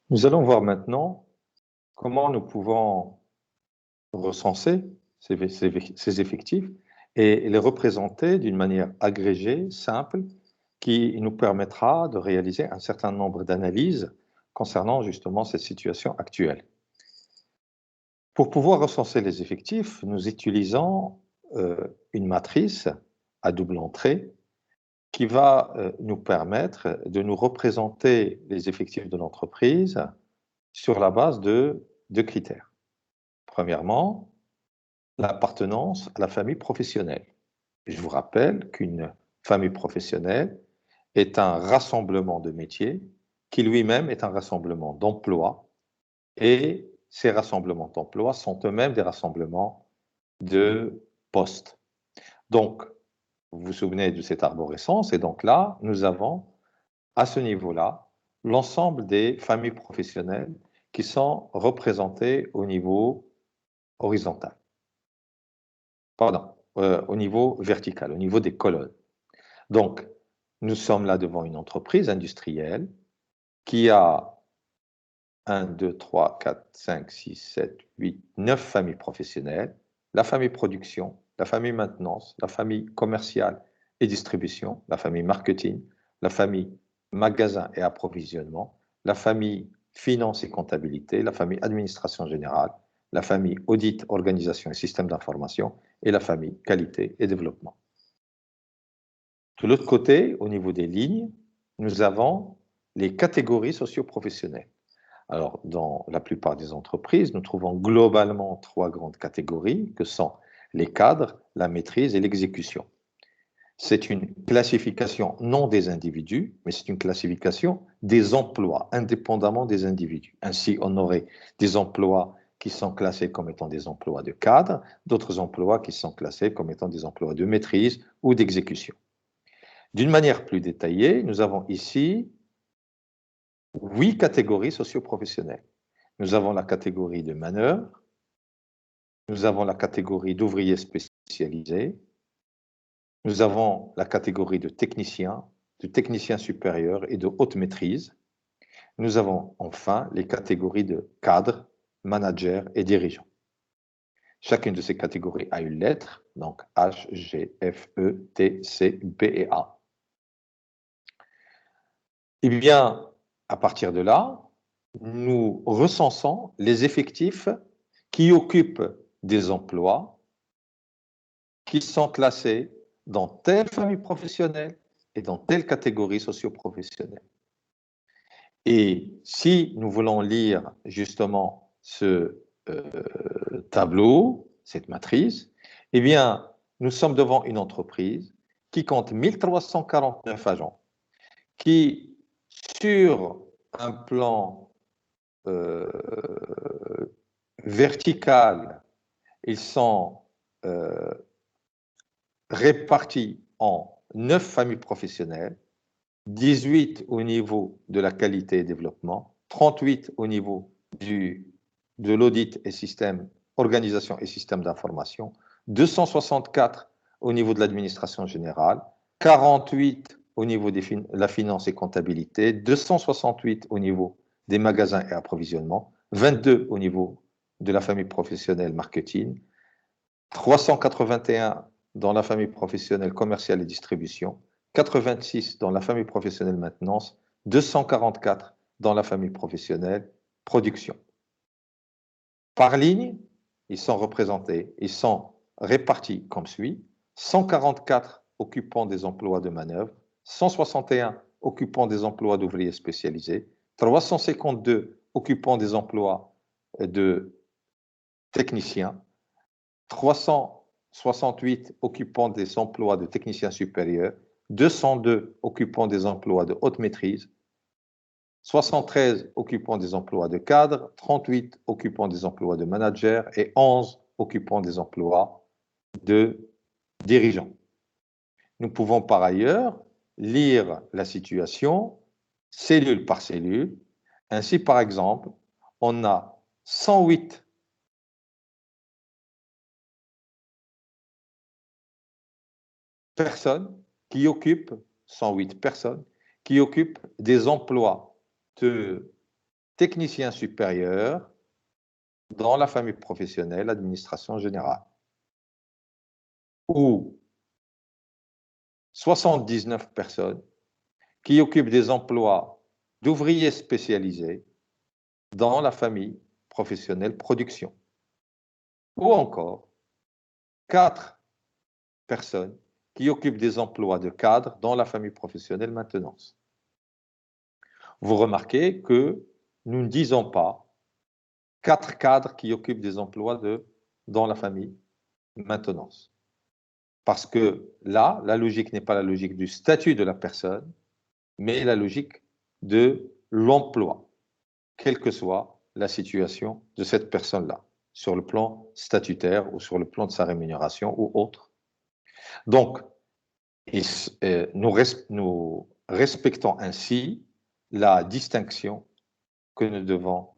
Nous allons voir maintenant comment nous pouvons recenser ces effectifs et les représenter d'une manière agrégée, simple, qui nous permettra de réaliser un certain nombre d'analyses concernant justement cette situation actuelle. Pour pouvoir recenser les effectifs, nous utilisons une matrice à double entrée qui va nous permettre de nous représenter les effectifs de l'entreprise sur la base de deux critères. Premièrement, l'appartenance à la famille professionnelle. Je vous rappelle qu'une famille professionnelle est un rassemblement de métiers qui lui-même est un rassemblement d'emplois et ces rassemblements d'emplois sont eux-mêmes des rassemblements de postes. Donc, vous vous souvenez de cette arborescence et donc là, nous avons à ce niveau-là l'ensemble des familles professionnelles qui sont représentées au niveau horizontal. Pardon, au niveau vertical, au niveau des colonnes. Donc, nous sommes là devant une entreprise industrielle qui a 1, 2, 3, 4, 5, 6, 7, 8, 9 familles professionnelles, la famille production, la famille maintenance, la famille commerciale et distribution, la famille marketing, la famille magasin et approvisionnement, la famille finance et comptabilité, la famille administration générale, la famille audit, organisation et système d'information et la famille qualité et développement. De l'autre côté, au niveau des lignes, nous avons les catégories socio-professionnelles. Alors, dans la plupart des entreprises, nous trouvons globalement trois grandes catégories que sont les cadres, la maîtrise et l'exécution. C'est une classification non des individus, mais c'est une classification des emplois, indépendamment des individus. Ainsi, on aurait des emplois qui sont classés comme étant des emplois de cadre, d'autres emplois qui sont classés comme étant des emplois de maîtrise ou d'exécution. D'une manière plus détaillée, nous avons ici 8 catégories socio-professionnelles. Nous avons la catégorie de manœuvre, nous avons la catégorie d'ouvriers spécialisés, nous avons la catégorie de techniciens supérieurs et de haute maîtrise. Nous avons enfin les catégories de cadres, managers et dirigeants. Chacune de ces catégories a une lettre, donc H, G, F, E, T, C, B et A. Eh bien, à partir de là, nous recensons les effectifs qui occupent des emplois qui sont classés dans telle famille professionnelle et dans telle catégorie socio-professionnelle. Et si nous voulons lire justement ce tableau, cette matrice, eh bien, nous sommes devant une entreprise qui compte 1349 agents, qui, sur un plan vertical, ils sont répartis en 9 familles professionnelles, 18 au niveau de la qualité et développement, 38 au niveau de l'audit et système, organisation et système d'information, 264 au niveau de l'administration générale, 48 au niveau de la finance et comptabilité, 268 au niveau des magasins et approvisionnement, 22 au niveau de la famille professionnelle marketing, 381 dans la famille professionnelle commerciale et distribution, 86 dans la famille professionnelle maintenance, 244 dans la famille professionnelle production. Par ligne, ils sont représentés, ils sont répartis comme suit: 144 occupant des emplois de manœuvre, 161 occupant des emplois d'ouvriers spécialisés, 352 occupant des emplois de techniciens, 368 occupant des emplois de techniciens supérieurs, 202 occupant des emplois de haute maîtrise, 73 occupant des emplois de cadre, 38 occupant des emplois de manager et 11 occupant des emplois de dirigeants. Nous pouvons par ailleurs lire la situation cellule par cellule. Ainsi, par exemple, on a 108 personnes qui occupent, 108 personnes, qui occupent des emplois de technicien supérieur dans la famille professionnelle, administration générale, ou 79 personnes qui occupent des emplois d'ouvriers spécialisés dans la famille professionnelle production, ou encore 4 personnes qui occupent des emplois de cadre dans la famille professionnelle maintenance. Vous remarquez que nous ne disons pas 4 cadres qui occupent des emplois dans la famille maintenance. Parce que là, la logique n'est pas la logique du statut de la personne, mais la logique de l'emploi, quelle que soit la situation de cette personne-là, sur le plan statutaire ou sur le plan de sa rémunération ou autre. Donc, nous respectons ainsi la distinction que nous devons,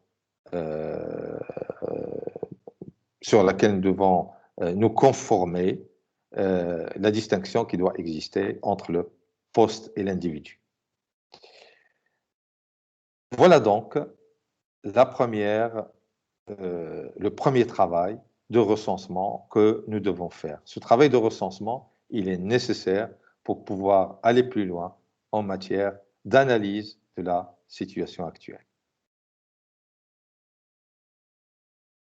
sur laquelle nous devons nous conformer, la distinction qui doit exister entre le poste et l'individu. Voilà donc le premier travail de recensement que nous devons faire. Ce travail de recensement, il est nécessaire pour pouvoir aller plus loin en matière d'analyse de la situation actuelle.